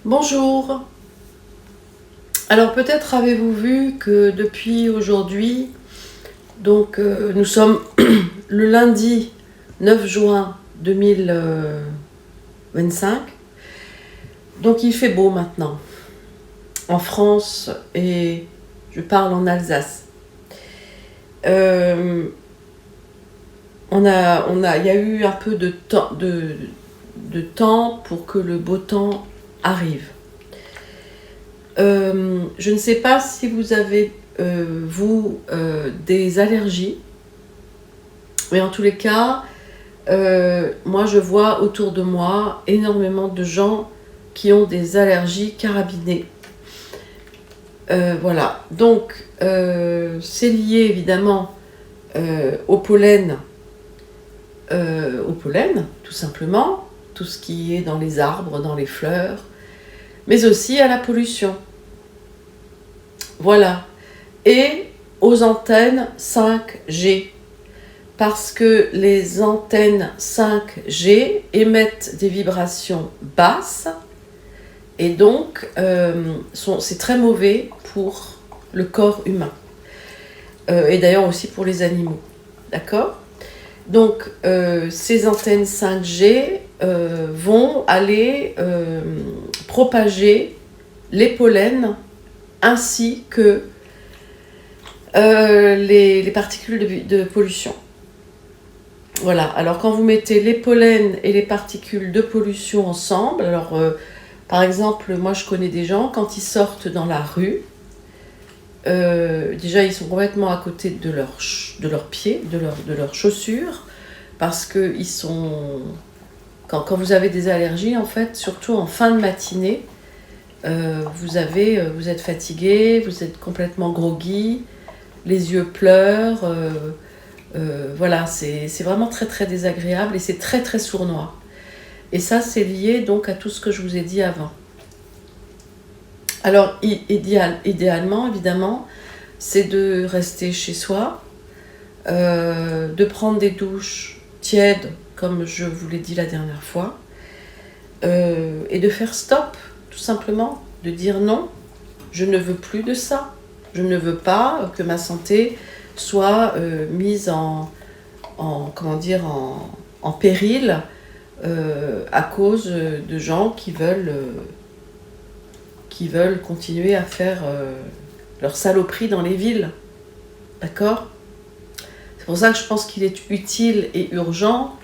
Bonjour. Alors peut-être avez-vous vu que depuis aujourd'hui, nous sommes le lundi 9 juin 2025. Donc il fait beau maintenant en France et je parle en Alsace. Il y a eu un peu de temps pour que le beau temps arrive. Je ne sais pas si vous avez, des allergies, mais en tous les cas, moi je vois autour de moi énormément de gens qui ont des allergies carabinées. Voilà, donc c'est lié évidemment au pollen, tout simplement, tout ce qui est dans les arbres, dans les fleurs, mais aussi à la pollution. Voilà. Et aux antennes 5G. Parce que les antennes 5G émettent des vibrations basses et donc c'est très mauvais pour le corps humain. Et d'ailleurs aussi pour les animaux. D'accord ? Donc ces antennes 5G vont aller propager les pollens ainsi que les particules de pollution. Voilà, alors quand vous mettez les pollens et les particules de pollution ensemble, alors par exemple, moi je connais des gens, quand ils sortent dans la rue, déjà ils sont complètement à côté de leurs pieds, de leurs chaussures, parce que ils sont... Quand vous avez des allergies, en fait, surtout en fin de matinée, vous êtes fatigué, vous êtes complètement groggy, les yeux pleurent, voilà, c'est vraiment très très désagréable et c'est très très sournois. Et ça, c'est lié donc à tout ce que je vous ai dit avant. Alors, idéalement, évidemment, c'est de rester chez soi, de prendre des douches tièdes, comme je vous l'ai dit la dernière fois, et de faire stop, tout simplement, de dire non, je ne veux plus de ça. Je ne veux pas que ma santé soit mise en péril à cause de gens qui veulent continuer à faire leur saloperie dans les villes. D'accord ? C'est pour ça que je pense qu'il est utile et urgent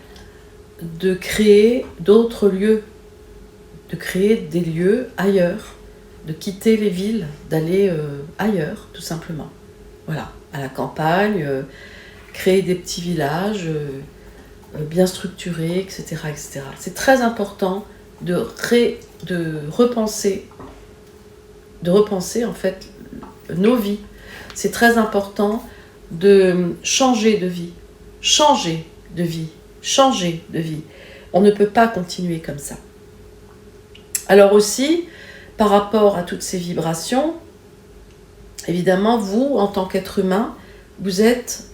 de créer d'autres lieux, de créer des lieux ailleurs, de quitter les villes, d'aller ailleurs, tout simplement. Voilà, à la campagne, créer des petits villages bien structurés, etc., etc. C'est très important de repenser en fait nos vies. C'est très important de changer de vie, changer de vie, changer de vie. On ne peut pas continuer comme ça. Alors aussi, par rapport à toutes ces vibrations, évidemment, vous, en tant qu'être humain, vous êtes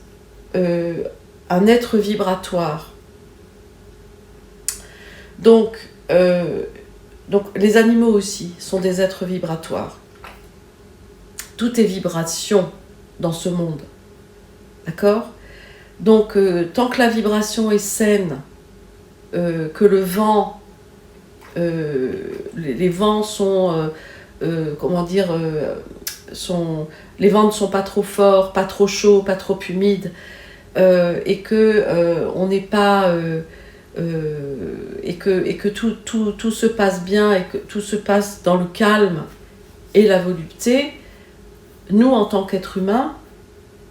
un être vibratoire. Donc, les animaux aussi sont des êtres vibratoires. Tout est vibration dans ce monde. D'accord ? Donc, tant que la vibration est saine, que le vent, les vents sont, les vents ne sont pas trop forts, pas trop chauds, pas trop humides, et que on n'est pas, et que tout se passe bien et que tout se passe dans le calme et la volupté. Nous, en tant qu'êtres humains,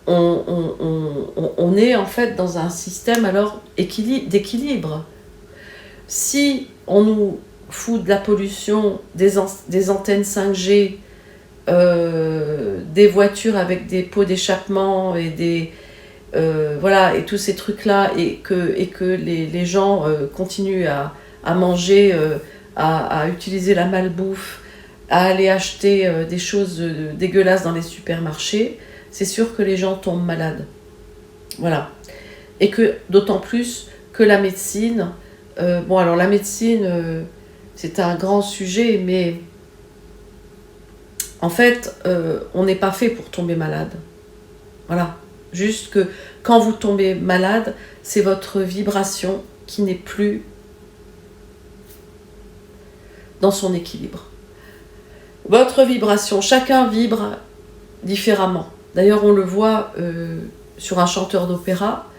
on est en fait dans un système alors d'équilibre. Si on nous fout de la pollution, des antennes 5G, des voitures avec des pots d'échappement et et tous ces trucs-là, et que les gens continuent à manger, à utiliser la malbouffe, à aller acheter des choses dégueulasses dans les supermarchés, c'est sûr que les gens tombent malades. Voilà. Et que d'autant plus que la médecine, la médecine c'est un grand sujet, mais en fait, on n'est pas fait pour tomber malade. Voilà. Juste que quand vous tombez malade, c'est votre vibration qui n'est plus dans son équilibre. Votre vibration, chacun vibre différemment. D'ailleurs, on le voit sur un chanteur d'opéra.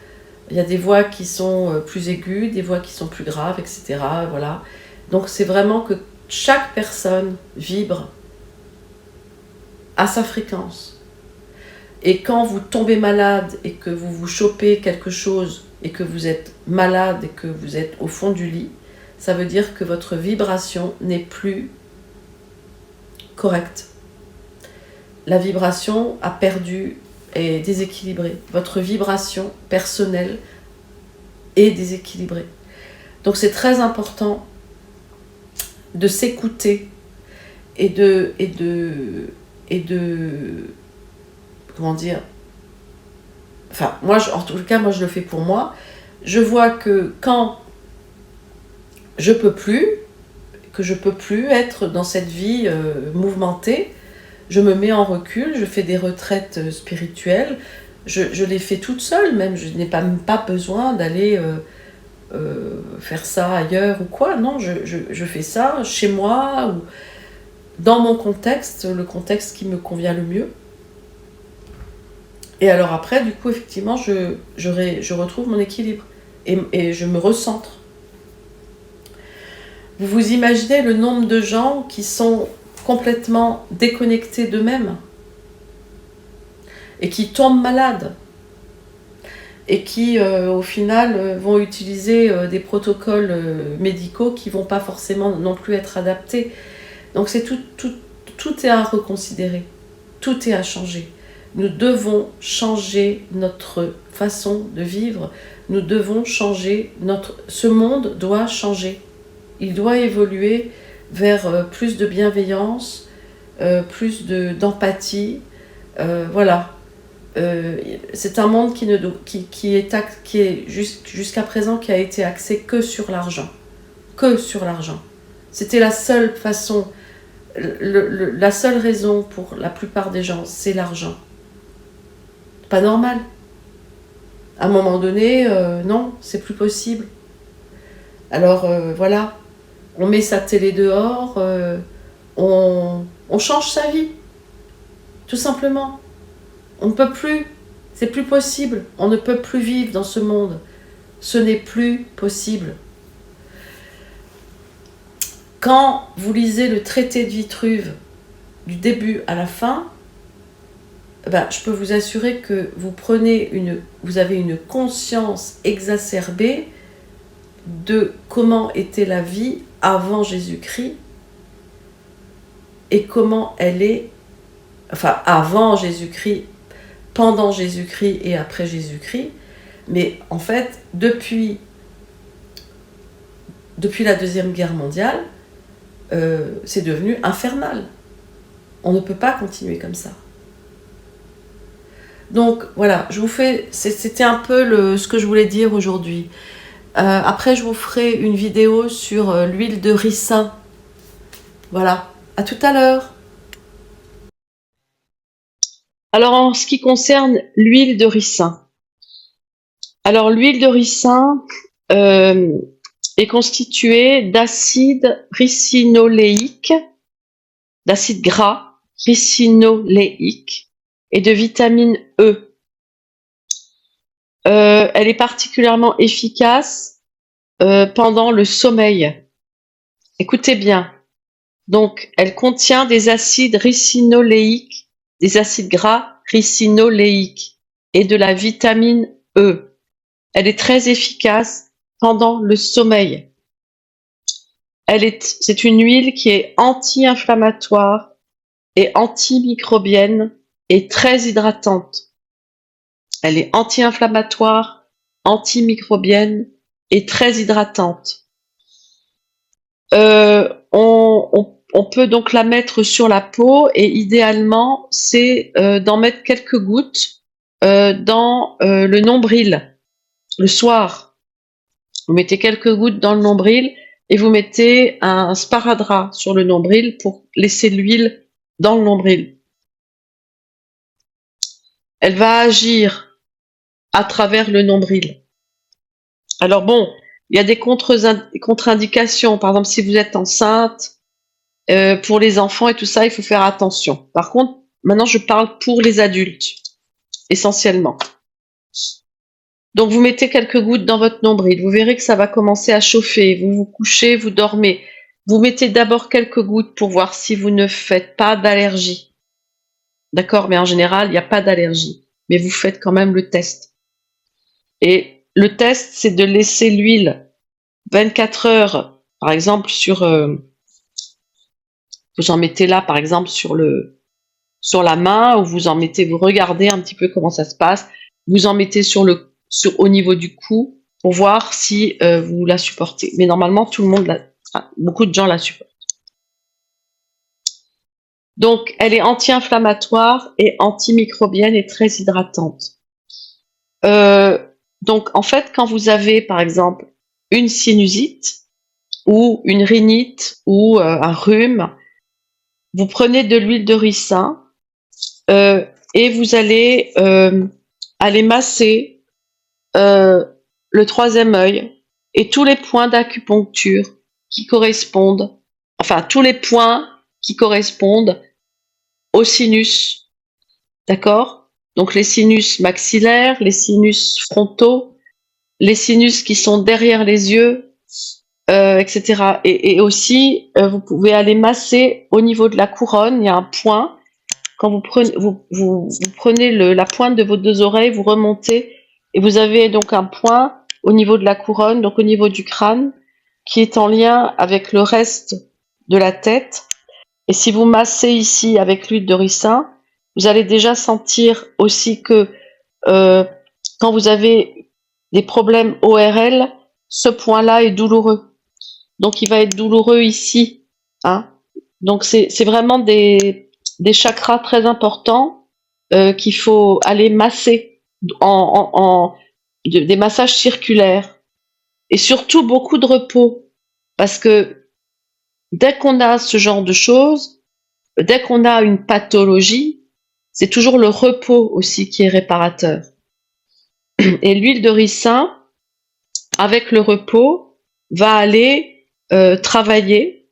Il y a des voix qui sont plus aiguës, des voix qui sont plus graves, etc. Voilà. Donc c'est vraiment que chaque personne vibre à sa fréquence. Et quand vous tombez malade et que vous vous chopez quelque chose et que vous êtes malade et que vous êtes au fond du lit, ça veut dire que votre vibration n'est plus correcte. La vibration a perdu, est déséquilibrée. Votre vibration personnelle est déséquilibrée. Donc c'est très important de s'écouter et de comment dire, enfin moi en tout cas moi je le fais pour moi. Je vois que quand je peux plus être dans cette vie mouvementée, je me mets en recul, je fais des retraites spirituelles, je les fais toute seule même, je n'ai même pas besoin d'aller faire ça ailleurs ou quoi, non, je fais ça chez moi ou dans mon contexte, le contexte qui me convient le mieux. Et alors après, du coup, effectivement, je retrouve mon équilibre et je me recentre. Vous vous imaginez le nombre de gens qui sont complètement déconnectés d'eux-mêmes et qui tombent malades et qui, au final, vont utiliser des protocoles médicaux qui ne vont pas forcément non plus être adaptés. Donc c'est tout est à reconsidérer, tout est à changer. Nous devons changer notre façon de vivre, nous devons changer ce monde doit changer. Il doit évoluer vers plus de bienveillance, plus d'empathie. Voilà. C'est un monde qui est jusqu'à présent qui a été axé que sur l'argent. Que sur l'argent. C'était la seule façon, la seule raison pour la plupart des gens, c'est l'argent. Pas normal. À un moment donné, non, c'est plus possible. Alors voilà, on met sa télé dehors, on change sa vie, tout simplement. On ne peut plus, c'est plus possible, on ne peut plus vivre dans ce monde. Ce n'est plus possible. Quand vous lisez le traité de Vitruve du début à la fin, je peux vous assurer que vous avez une conscience exacerbée de comment était la vie avant Jésus-Christ et comment elle est, enfin avant Jésus-Christ, pendant Jésus-Christ et après Jésus-Christ, mais en fait depuis la Deuxième Guerre mondiale, c'est devenu infernal. On ne peut pas continuer comme ça. Donc voilà, c'était un peu ce que je voulais dire aujourd'hui. Après, je vous ferai une vidéo sur l'huile de ricin. Voilà, à tout à l'heure. Alors, en ce qui concerne l'huile de ricin. Alors, l'huile de ricin est constituée d'acide ricinoléique, d'acide gras ricinoléique et de vitamine E. Elle est particulièrement efficace pendant le sommeil. Écoutez bien. Donc, elle contient des acides ricinoléiques, des acides gras ricinoléiques et de la vitamine E. Elle est très efficace pendant le sommeil. C'est une huile qui est anti-inflammatoire et antimicrobienne et très hydratante. Elle est anti-inflammatoire, antimicrobienne et très hydratante. On peut donc la mettre sur la peau et idéalement, c'est d'en mettre quelques gouttes dans le nombril le soir. Vous mettez quelques gouttes dans le nombril et vous mettez un sparadrap sur le nombril pour laisser l'huile dans le nombril. Elle va agir à travers le nombril. Alors bon, il y a des contre-indications. Par exemple, si vous êtes enceinte, pour les enfants et tout ça, il faut faire attention. Par contre, maintenant, je parle pour les adultes, essentiellement. Donc, vous mettez quelques gouttes dans votre nombril. Vous verrez que ça va commencer à chauffer. Vous vous couchez, vous dormez. Vous mettez d'abord quelques gouttes pour voir si vous ne faites pas d'allergie. D'accord? Mais en général, il n'y a pas d'allergie. Mais vous faites quand même le test. Et le test, c'est de laisser l'huile 24 heures, par exemple, vous en mettez là, par exemple, sur la main, ou vous en mettez, vous regardez un petit peu comment ça se passe. Vous en mettez au niveau du cou pour voir si vous la supportez. Mais normalement, beaucoup de gens la supportent. Donc, elle est anti-inflammatoire et antimicrobienne et très hydratante. Donc, en fait, quand vous avez, par exemple, une sinusite ou une rhinite ou un rhume, vous prenez de l'huile de ricin et vous allez aller masser le troisième œil et tous les points d'acupuncture qui correspondent, tous les points qui correspondent au sinus, d'accord? Donc les sinus maxillaires, les sinus frontaux, les sinus qui sont derrière les yeux, etc. Et aussi, vous pouvez aller masser au niveau de la couronne, il y a un point. Quand vous prenez la pointe de vos deux oreilles, vous remontez, et vous avez donc un point au niveau de la couronne, donc au niveau du crâne, qui est en lien avec le reste de la tête. Et si vous massez ici avec l'huile de ricin, vous allez déjà sentir aussi que quand vous avez des problèmes ORL, ce point-là est douloureux. Donc il va être douloureux ici, hein. Donc c'est vraiment des chakras très importants qu'il faut aller masser des massages circulaires. Et surtout beaucoup de repos. Parce que dès qu'on a ce genre de choses, dès qu'on a une pathologie, c'est toujours le repos aussi qui est réparateur. Et l'huile de ricin, avec le repos, va aller travailler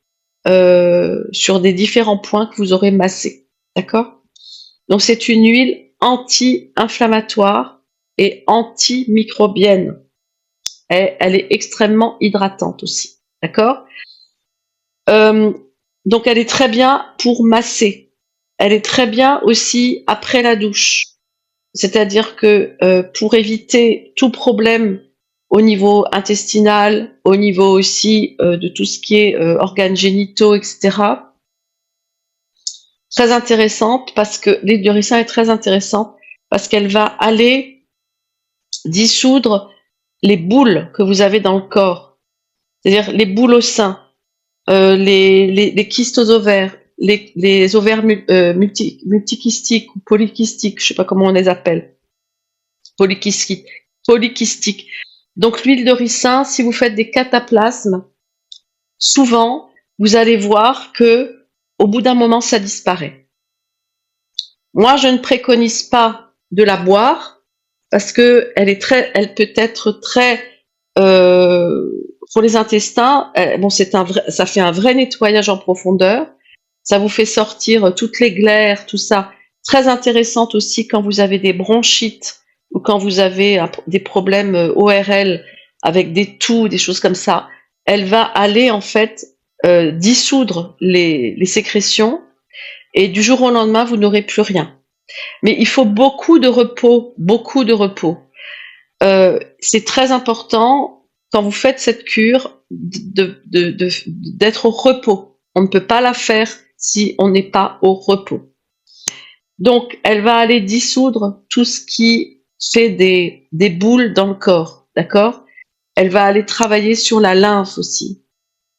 sur des différents points que vous aurez massés. D'accord? Donc c'est une huile anti-inflammatoire et antimicrobienne. Elle est extrêmement hydratante aussi. D'accord? Donc elle est très bien pour masser. Elle est très bien aussi après la douche. C'est-à-dire que pour éviter tout problème au niveau intestinal, au niveau aussi de tout ce qui est organes génitaux, etc. Très intéressante parce que l'huile de ricin est très intéressante parce qu'elle va aller dissoudre les boules que vous avez dans le corps. C'est-à-dire les boules au sein, les kystes aux ovaires, les ovaires multikystiques ou polykystiques, je sais pas comment on les appelle. Polykystiques. Donc l'huile de ricin, si vous faites des cataplasmes, souvent vous allez voir que au bout d'un moment ça disparaît. Moi, je ne préconise pas de la boire parce que elle peut être très pour les intestins. Ça fait un vrai nettoyage en profondeur. Ça vous fait sortir toutes les glaires, tout ça. Très intéressante aussi quand vous avez des bronchites ou quand vous avez des problèmes ORL avec des toux, des choses comme ça. Elle va aller en fait dissoudre les sécrétions et du jour au lendemain, vous n'aurez plus rien. Mais il faut beaucoup de repos, beaucoup de repos. C'est très important quand vous faites cette cure d'être au repos. On ne peut pas la faire si on n'est pas au repos. Donc, elle va aller dissoudre tout ce qui fait des boules dans le corps, d'accord? Elle va aller travailler sur la lymphe aussi.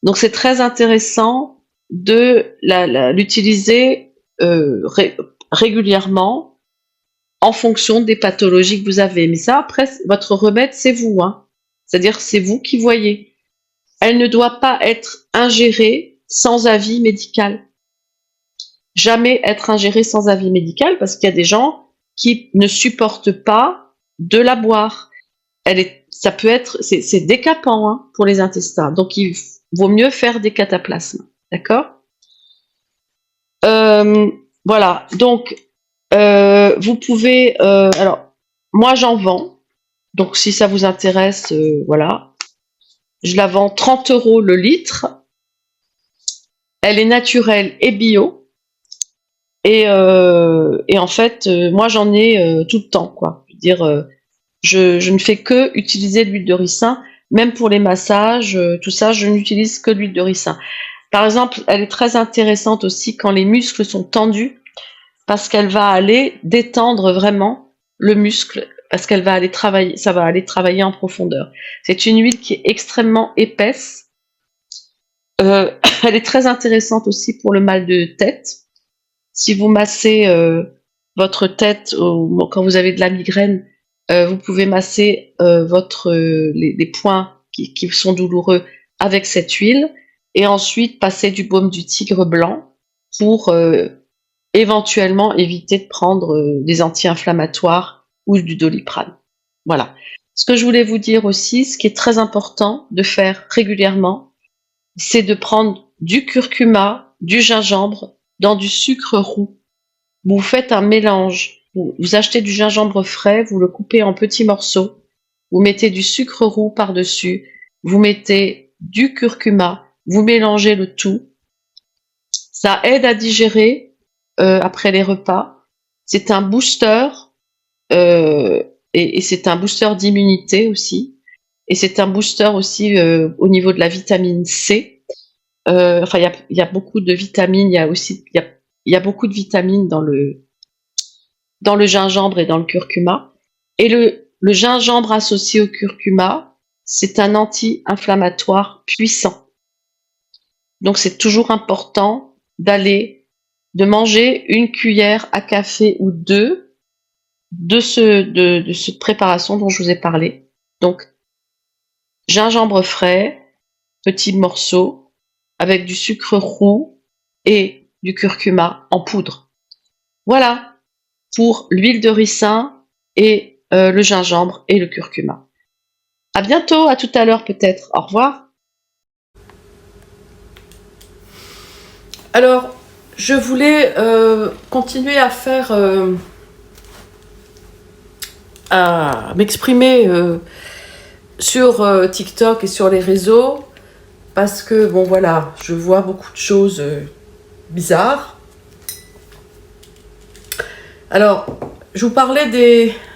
Donc, c'est très intéressant de l'utiliser régulièrement en fonction des pathologies que vous avez. Mais ça, après, votre remède, c'est vous, hein. C'est-à-dire, c'est vous qui voyez. elle ne doit pas être ingérée sans avis médical. Jamais être ingérée sans avis médical, parce qu'il y a des gens qui ne supportent pas de la boire. Ça peut être, c'est décapant hein, pour les intestins, donc il vaut mieux faire des cataplasmes, d'accord? Voilà, donc vous pouvez, alors moi j'en vends, donc si ça vous intéresse, voilà, je la vends 30 € le litre. Elle est naturelle et bio, et en fait, moi j'en ai tout le temps, quoi. Je veux dire, je ne fais que utiliser l'huile de ricin, même pour les massages, tout ça, je n'utilise que l'huile de ricin. Par exemple, elle est très intéressante aussi quand les muscles sont tendus, parce qu'elle va aller détendre vraiment le muscle, parce qu'elle va aller travailler, ça va aller travailler en profondeur. C'est une huile qui est extrêmement épaisse. Elle est très intéressante aussi pour le mal de tête. Si vous massez votre tête quand vous avez de la migraine, vous pouvez masser les points qui sont douloureux avec cette huile, et ensuite passer du baume du tigre blanc pour éventuellement éviter de prendre des anti-inflammatoires ou du Doliprane. Voilà. Ce que je voulais vous dire aussi, ce qui est très important de faire régulièrement, c'est de prendre du curcuma, du gingembre dans du sucre roux. Vous faites un mélange. Vous achetez du gingembre frais, vous le coupez en petits morceaux, vous mettez du sucre roux par-dessus, vous mettez du curcuma, vous mélangez le tout. Ça aide à digérer après les repas. C'est un booster et c'est un booster d'immunité aussi. Et c'est un booster aussi au niveau de la vitamine C. Enfin, il y a beaucoup de vitamines. Il y a beaucoup de vitamines dans le gingembre et dans le curcuma. Et le gingembre associé au curcuma, c'est un anti-inflammatoire puissant. Donc c'est toujours important de manger une cuillère à café ou deux de cette préparation dont je vous ai parlé. Donc gingembre frais, petits morceaux, avec du sucre roux et du curcuma en poudre. Voilà pour l'huile de ricin et le gingembre et le curcuma. À bientôt, à tout à l'heure peut-être. Au revoir. Alors, je voulais continuer à à m'exprimer sur TikTok et sur les réseaux, parce que, bon voilà, je vois beaucoup de choses bizarres. Alors, je vous parlais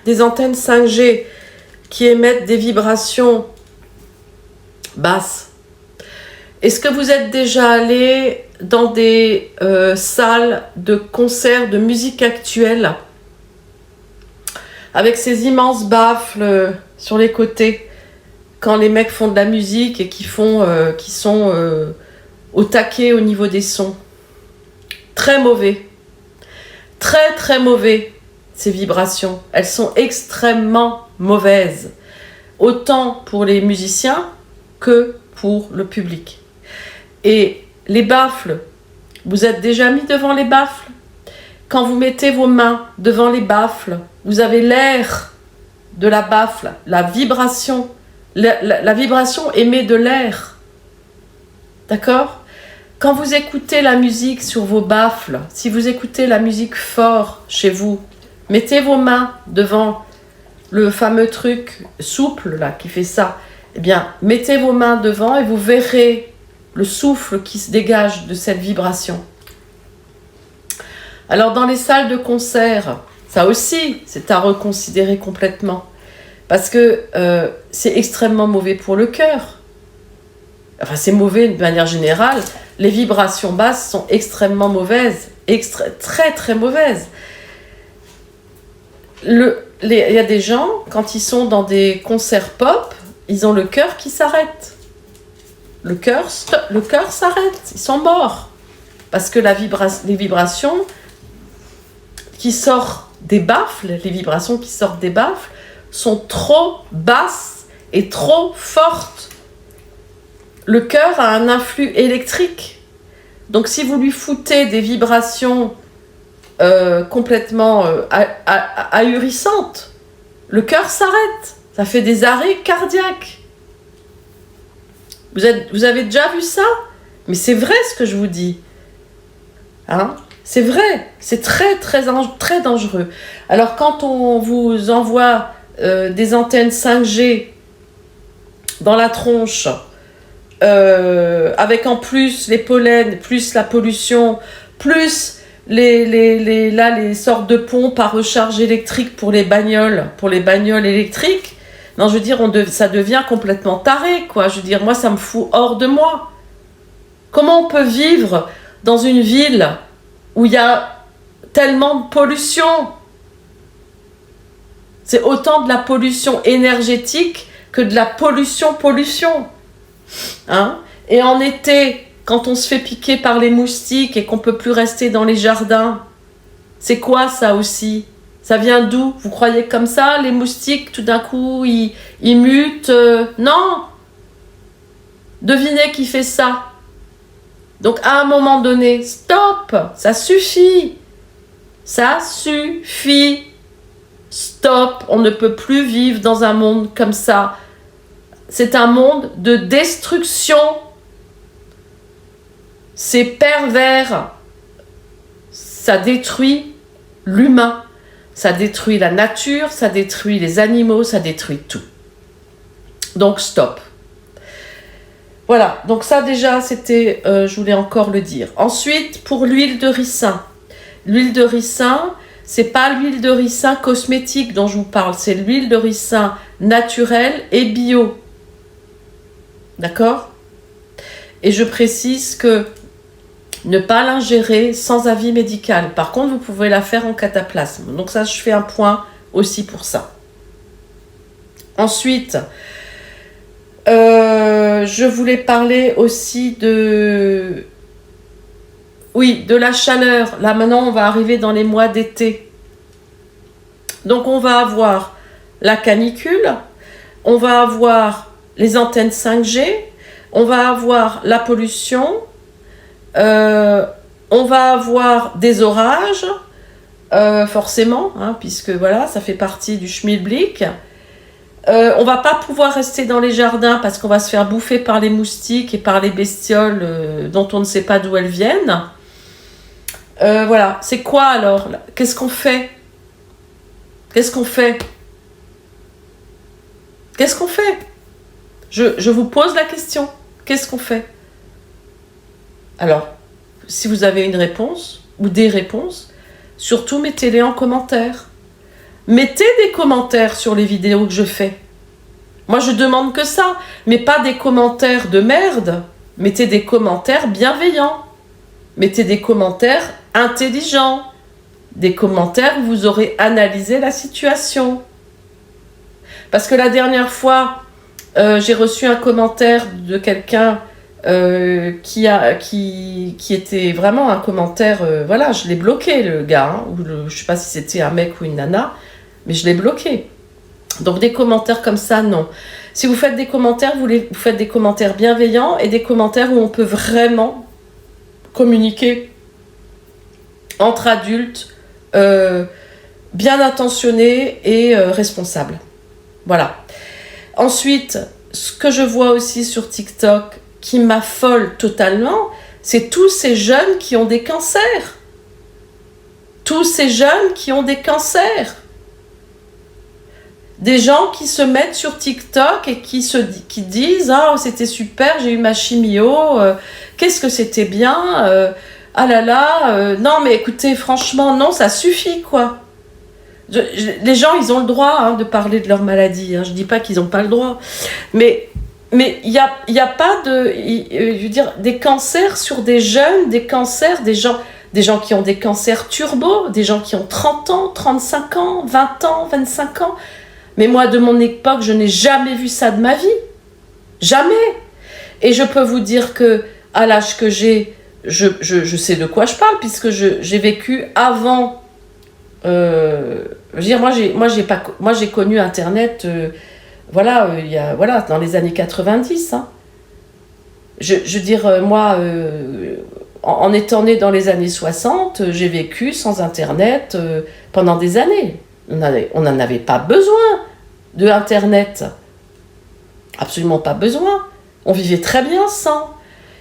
des antennes 5G qui émettent des vibrations basses. Est-ce que vous êtes déjà allé dans des salles de concert de musique actuelle avec ces immenses baffles sur les côtés, quand les mecs font de la musique et qui sont au taquet au niveau des sons? Très mauvais. Très très mauvais, ces vibrations. Elles sont extrêmement mauvaises. Autant pour les musiciens que pour le public. Et les baffles, vous êtes déjà mis devant les baffles? Quand vous mettez vos mains devant les baffles, vous avez l'air de la baffle, la vibration. La vibration émet de l'air. D'accord? Quand vous écoutez la musique sur vos baffles, si vous écoutez la musique fort chez vous, mettez vos mains devant le fameux truc souple là qui fait ça. Eh bien, mettez vos mains devant et vous verrez le souffle qui se dégage de cette vibration. Alors dans les salles de concert, ça aussi, c'est à reconsidérer complètement. Parce que c'est extrêmement mauvais pour le cœur. Enfin, c'est mauvais de manière générale. Les vibrations basses sont extrêmement mauvaises. Très très mauvaises. Il y a des gens, quand ils sont dans des concerts pop, ils ont le cœur qui s'arrête. Le cœur s'arrête. Ils sont morts. Parce que les vibrations qui sortent des baffles, sont trop basses et trop fortes. le cœur a un influx électrique. Donc si vous lui foutez des vibrations complètement ahurissantes, le cœur s'arrête. Ça fait des arrêts cardiaques. Vous avez déjà vu ça? Mais c'est vrai ce que je vous dis. Hein? C'est vrai. C'est très, très, très dangereux. Alors quand on vous envoie des antennes 5G dans la tronche, avec en plus les pollens, plus la pollution, plus les sortes de pompes à recharge électrique pour les bagnoles électriques. Non, je veux dire, ça devient complètement taré, quoi. Je veux dire, moi, ça me fout hors de moi. Comment on peut vivre dans une ville où il y a tellement de pollution? C'est autant de la pollution énergétique que de la pollution. Hein? Et en été, quand on se fait piquer par les moustiques et qu'on ne peut plus rester dans les jardins, c'est quoi ça aussi? Ça vient d'où? Vous croyez comme ça, les moustiques, tout d'un coup, ils mutent? Non! Devinez qui fait ça. Donc, à un moment donné, stop! Ça suffit! Ça suffit! Stop! On ne peut plus vivre dans un monde comme ça. C'est un monde de destruction. C'est pervers. Ça détruit l'humain. Ça détruit la nature, ça détruit les animaux, ça détruit tout. Donc stop. Voilà, donc ça déjà, c'était, je voulais encore le dire. Ensuite, pour l'huile de ricin. L'huile de ricin, c'est pas l'huile de ricin cosmétique dont je vous parle, c'est l'huile de ricin naturelle et bio. D'accord? Et je précise que ne pas l'ingérer sans avis médical. Par contre, vous pouvez la faire en cataplasme. Donc ça, je fais un point aussi pour ça. Ensuite, je voulais parler aussi de la chaleur. Là, maintenant, on va arriver dans les mois d'été. Donc, on va avoir la canicule, on va avoir les antennes 5G, on va avoir la pollution, on va avoir des orages, forcément, hein, puisque voilà, ça fait partie du schmilblick. On va pas pouvoir rester dans les jardins parce qu'on va se faire bouffer par les moustiques et par les bestioles dont on ne sait pas d'où elles viennent. Voilà, c'est quoi alors? Qu'est-ce qu'on fait? Qu'est-ce qu'on fait? Qu'est-ce qu'on fait? Je vous pose la question. Qu'est-ce qu'on fait? Alors, si vous avez une réponse ou des réponses, surtout mettez-les en commentaire. Mettez des commentaires sur les vidéos que je fais. Moi, je demande que ça, mais pas des commentaires de merde. Mettez des commentaires bienveillants. Mettez des commentaires intelligents. Des commentaires où vous aurez analysé la situation. Parce que la dernière fois, j'ai reçu un commentaire de quelqu'un qui était vraiment un commentaire, voilà, je l'ai bloqué le gars, hein, je sais pas si c'était un mec ou une nana, mais je l'ai bloqué. Donc des commentaires comme ça, non. Si vous faites des commentaires, vous faites des commentaires bienveillants et des commentaires où on peut vraiment communiquer entre adultes, bien intentionnés et responsables. Voilà. Ensuite, ce que je vois aussi sur TikTok, qui m'affole totalement, c'est tous ces jeunes qui ont des cancers. Tous ces jeunes qui ont des cancers. Des gens qui se mettent sur TikTok et qui disent « Ah, c'était super, j'ai eu ma chimio, qu'est-ce que c'était bien, ah là là, non mais écoutez, franchement, non, ça suffit quoi. » Les gens, ils ont le droit hein, de parler de leur maladie, hein. Je ne dis pas qu'ils n'ont pas le droit, mais il y a pas de... je veux dire, des cancers sur des jeunes, des cancers, des gens qui ont des cancers turbo, des gens qui ont 30 ans, 35 ans, 20 ans, 25 ans. Mais moi, de mon époque, je n'ai jamais vu ça de ma vie. Jamais. Et je peux vous dire que à l'âge que j'ai, je sais de quoi je parle, puisque j'ai vécu avant... je veux dire, moi j'ai connu Internet, voilà, dans les années 90. Hein. je veux dire, moi, en étant née dans les années 60, j'ai vécu sans Internet pendant des années. On n'en avait pas besoin de Internet. Absolument pas besoin. On vivait très bien sans.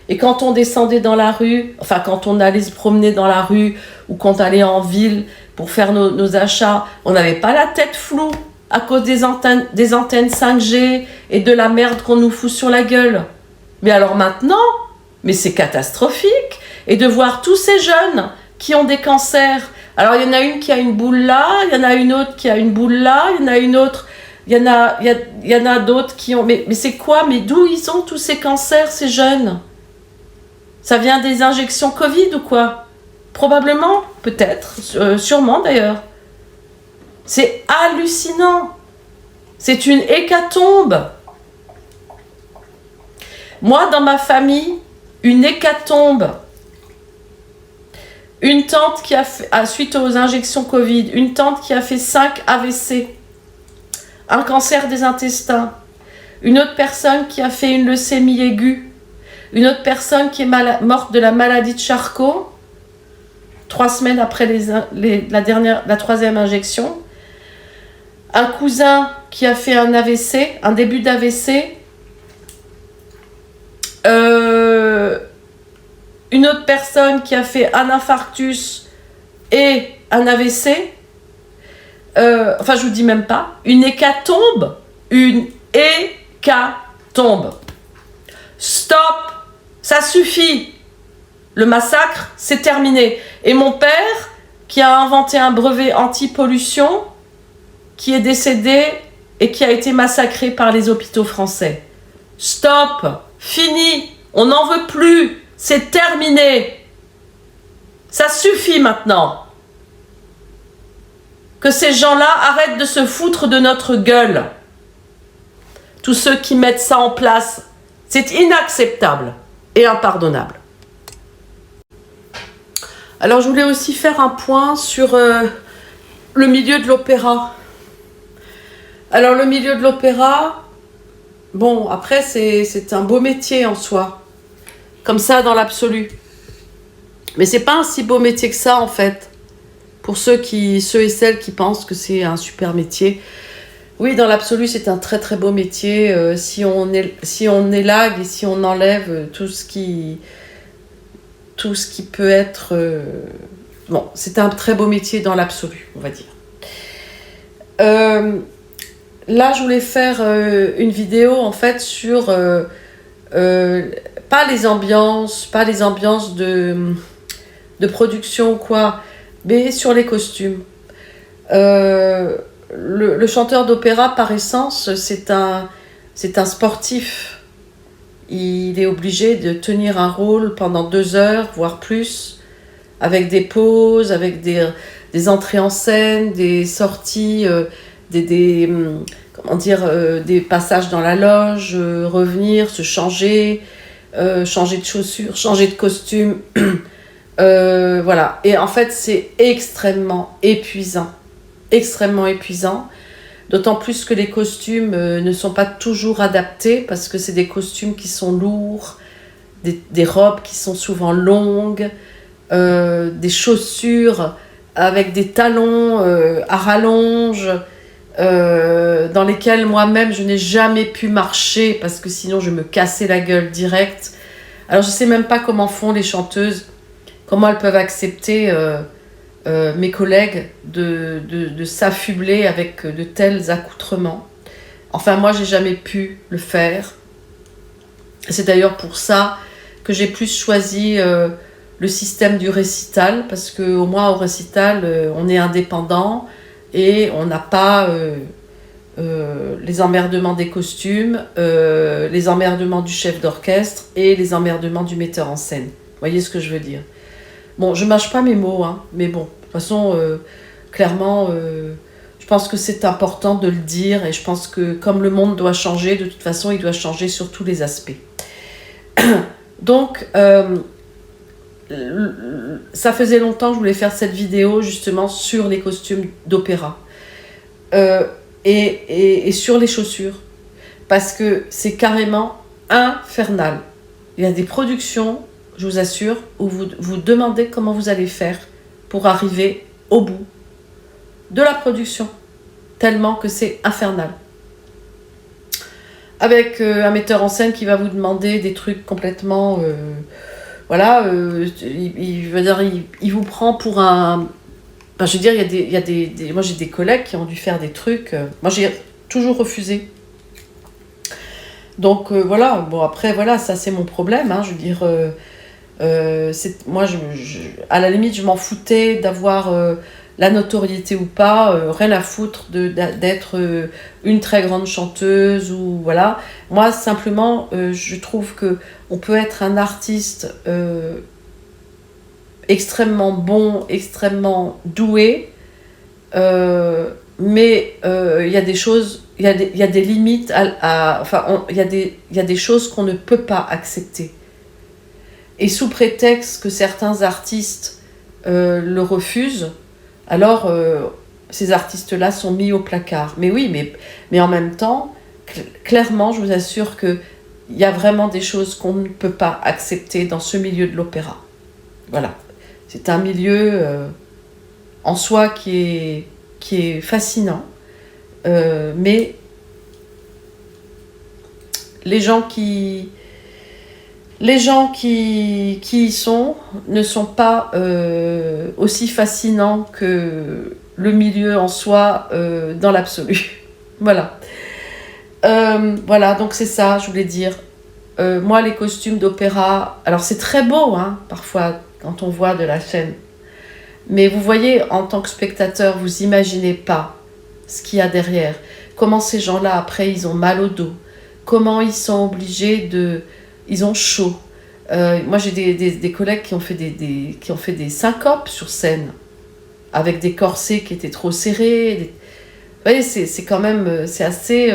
Et quand on descendait dans la rue, enfin quand on allait se promener dans la rue ou quand on allait en ville pour faire nos achats, on n'avait pas la tête floue à cause des antennes 5G et de la merde qu'on nous fout sur la gueule. Mais alors maintenant, mais c'est catastrophique. Et de voir tous ces jeunes qui ont des cancers. Alors il y en a une qui a une boule là, il y en a une autre qui a une boule là, il y en a une autre, il y en a d'autres qui ont... Mais c'est quoi? Mais d'où ils ont tous ces cancers, ces jeunes? Ça vient des injections Covid ou quoi? Probablement, peut-être, sûrement d'ailleurs. C'est hallucinant. C'est une hécatombe. Moi, dans ma famille, une hécatombe. Une tante qui a fait, suite aux injections Covid, une tante qui a fait 5 AVC, un cancer des intestins, une autre personne qui a fait une leucémie aiguë, une autre personne qui est morte de la maladie de Charcot, 3 semaines après la troisième injection, un cousin qui a fait un AVC, un début d'AVC, une autre personne qui a fait un infarctus et un AVC, enfin je vous dis même pas, une hécatombe, Stop, ça suffit, le massacre c'est terminé. Et mon père qui a inventé un brevet anti-pollution, qui est décédé et qui a été massacré par les hôpitaux français. Stop, fini, on n'en veut plus. C'est terminé. Ça suffit maintenant. Que ces gens-là arrêtent de se foutre de notre gueule. Tous ceux qui mettent ça en place, c'est inacceptable et impardonnable. Alors je voulais aussi faire un point sur le milieu de l'opéra. Alors le milieu de l'opéra, bon après c'est un beau métier en soi. Comme ça dans l'absolu. Mais c'est pas un si beau métier que ça en fait. Pour ceux et celles qui pensent que c'est un super métier. Oui, dans l'absolu, c'est un très très beau métier. Si on élague et si on enlève tout ce qui peut être... Bon, c'est un très beau métier dans l'absolu, on va dire. Là, je voulais faire une vidéo en fait sur... pas les ambiances de production ou quoi, mais sur les costumes. Le chanteur d'opéra, par essence, c'est un sportif. Il est obligé de tenir un rôle pendant 2 heures, voire plus, avec des pauses, avec des entrées en scène, des sorties, des passages dans la loge, revenir, se changer, changer de chaussures, changer de costume. Voilà. Et en fait, c'est extrêmement épuisant. D'autant plus que les costumes ne sont pas toujours adaptés parce que c'est des costumes qui sont lourds, des robes qui sont souvent longues, des chaussures avec des talons à rallonge, dans lesquels moi-même je n'ai jamais pu marcher parce que sinon je me cassais la gueule direct. Alors je sais même pas comment font les chanteuses, comment elles peuvent accepter mes collègues de s'affubler avec de tels accoutrements. Enfin moi j'ai jamais pu le faire. C'est d'ailleurs pour ça que j'ai plus choisi le système du récital, parce qu'au moins au récital on est indépendant et on n'a pas les emmerdements des costumes, les emmerdements du chef d'orchestre et les emmerdements du metteur en scène. Vous voyez ce que je veux dire? Bon, je mâche pas mes mots, hein, mais bon, de toute façon, clairement, je pense que c'est important de le dire, et je pense que comme le monde doit changer, de toute façon, il doit changer sur tous les aspects. Donc, ça faisait longtemps que je voulais faire cette vidéo, justement, sur les costumes d'opéra. Et sur les chaussures. Parce que c'est carrément infernal. Il y a des productions, je vous assure, où vous vous demandez comment vous allez faire pour arriver au bout de la production, tellement que c'est infernal. Avec un metteur en scène qui va vous demander des trucs complètement... il vous prend pour un... Enfin, je veux dire, moi j'ai des collègues qui ont dû faire des trucs... moi j'ai toujours refusé. Donc voilà, bon après voilà, ça c'est mon problème, hein, je veux dire... moi, à la limite, je m'en foutais d'avoir la notoriété ou pas, rien à foutre d'être une très grande chanteuse ou voilà. Moi, simplement, je trouve que on peut être un artiste extrêmement bon, extrêmement doué, mais il y a des choses, il y a des limites, il y a des choses qu'on ne peut pas accepter. Et sous prétexte que certains artistes le refusent, alors ces artistes-là sont mis au placard. Mais oui, mais en même temps, clairement, je vous assure qu'il y a vraiment des choses qu'on ne peut pas accepter dans ce milieu de l'opéra. Voilà. C'est un milieu en soi qui est fascinant, mais les gens qui y sont ne sont pas aussi fascinants que le milieu en soi dans l'absolu. Voilà. Voilà, donc c'est ça, je voulais dire. Moi, les costumes d'opéra, alors c'est très beau, hein, parfois, quand on voit de la scène. Mais vous voyez, en tant que spectateur, vous imaginez pas ce qu'il y a derrière. Comment ces gens-là, après, ils ont mal au dos. Comment ils sont obligés de... Ils ont chaud. Moi, j'ai des collègues qui ont fait des syncopes sur scène, avec des corsets qui étaient trop serrés. Vous voyez, c'est quand même... C'est assez...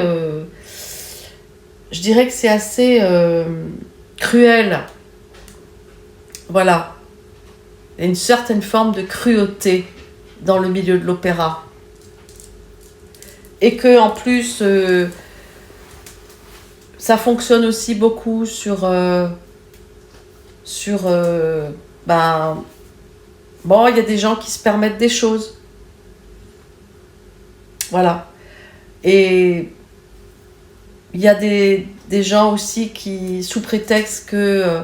je dirais que c'est assez cruel. Voilà. Il y a une certaine forme de cruauté dans le milieu de l'opéra. Et que en plus... ça fonctionne aussi beaucoup bon, il y a des gens qui se permettent des choses. Voilà. Et il y a des gens aussi qui, sous prétexte que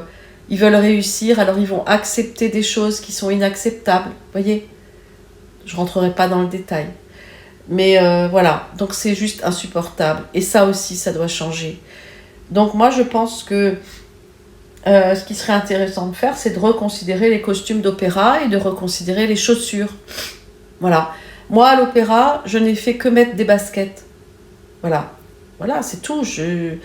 ils veulent réussir, alors ils vont accepter des choses qui sont inacceptables. Vous voyez ? Je rentrerai pas dans le détail. Mais voilà, donc c'est juste insupportable. Et ça aussi, ça doit changer. Donc moi, je pense que ce qui serait intéressant de faire, c'est de reconsidérer les costumes d'opéra et de reconsidérer les chaussures. Voilà. Moi, à l'opéra, je n'ai fait que mettre des baskets. Voilà. Voilà, c'est tout. Je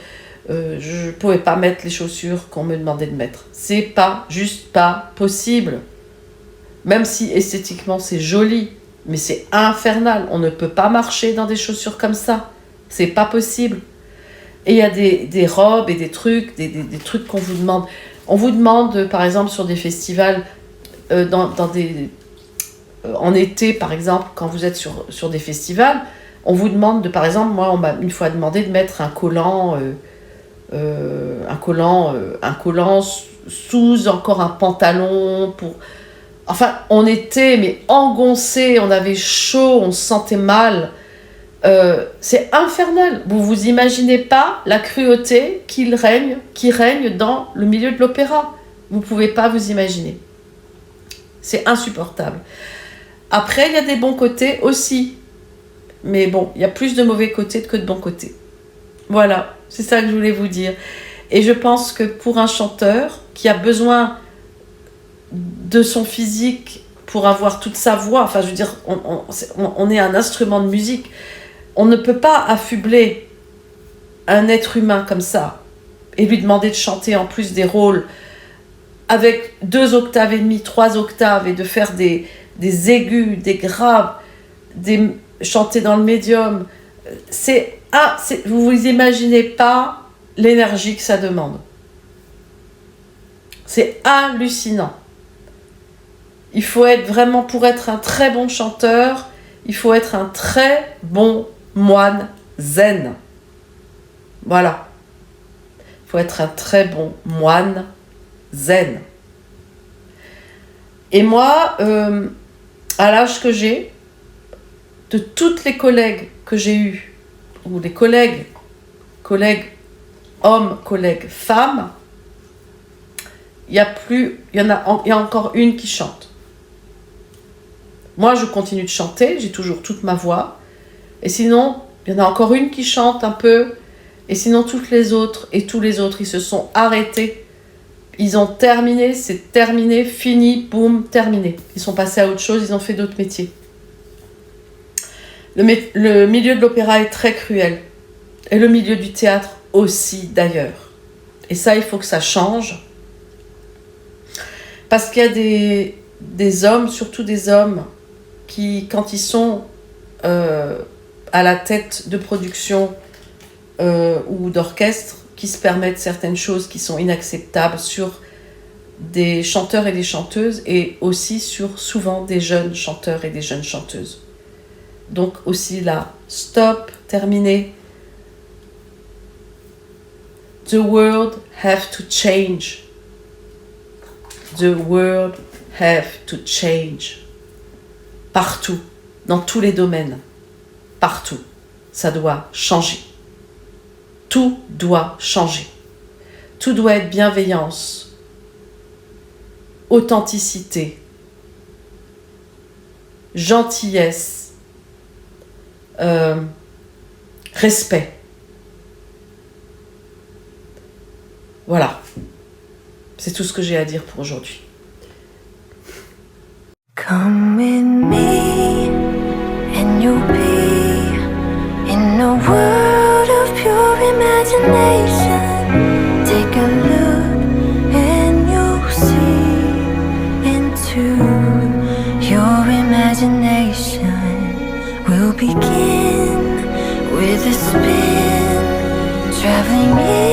pouvais pas mettre les chaussures qu'on me demandait de mettre. C'est pas, juste pas possible. Même si esthétiquement, c'est joli, mais c'est infernal. On ne peut pas marcher dans des chaussures comme ça. C'est pas possible. Et il y a des robes et des trucs, des trucs qu'on vous demande. On vous demande, par exemple, sur des festivals, en été, par exemple, quand vous êtes sur des festivals, on vous demande, par exemple, moi, on m'a une fois demandé de mettre un collant sous encore un pantalon pour... Enfin, on était mais engoncés, on avait chaud, on se sentait mal. C'est infernal. Vous vous imaginez pas la cruauté qui règne dans le milieu de l'opéra. Vous pouvez pas vous imaginer. C'est insupportable. Après, il y a des bons côtés aussi. Mais bon, il y a plus de mauvais côtés que de bons côtés. Voilà, c'est ça que je voulais vous dire. Et je pense que pour un chanteur qui a besoin de son physique pour avoir toute sa voix, enfin je veux dire, on est un instrument de musique, on ne peut pas affubler un être humain comme ça et lui demander de chanter en plus des rôles avec 2 octaves et demie, 3 octaves et de faire des aigus, des graves, chanter dans le médium. Vous vous imaginez pas l'énergie que ça demande. C'est hallucinant. Il faut être vraiment, pour être un très bon chanteur, il faut être un très bon moine zen. Voilà. Il faut être un très bon moine zen. Et moi, à l'âge que j'ai, de toutes les collègues que j'ai eues, ou les collègues hommes, collègues femmes, il y a encore une qui chante. Moi, je continue de chanter, j'ai toujours toute ma voix. Et sinon, il y en a encore une qui chante un peu. Et sinon, toutes les autres et tous les autres, ils se sont arrêtés. Ils ont terminé, c'est terminé, fini, boum, terminé. Ils sont passés à autre chose, ils ont fait d'autres métiers. Le milieu de l'opéra est très cruel. Et le milieu du théâtre aussi, d'ailleurs. Et ça, il faut que ça change. Parce qu'il y a des hommes, surtout des hommes, qui, quand ils sont à la tête de production ou d'orchestre, qui se permettent certaines choses qui sont inacceptables sur des chanteurs et des chanteuses, et aussi sur souvent des jeunes chanteurs et des jeunes chanteuses. Donc aussi là, stop, terminé. The world have to change. The world have to change. Partout, dans tous les domaines, partout, ça doit changer. Tout doit changer. Tout doit être bienveillance, authenticité, gentillesse, respect. Voilà. C'est tout ce que j'ai à dire pour aujourd'hui. Come with me and you'll be in a world of pure imagination. Take a look and you'll see into your imagination. We'll begin with a spin, traveling in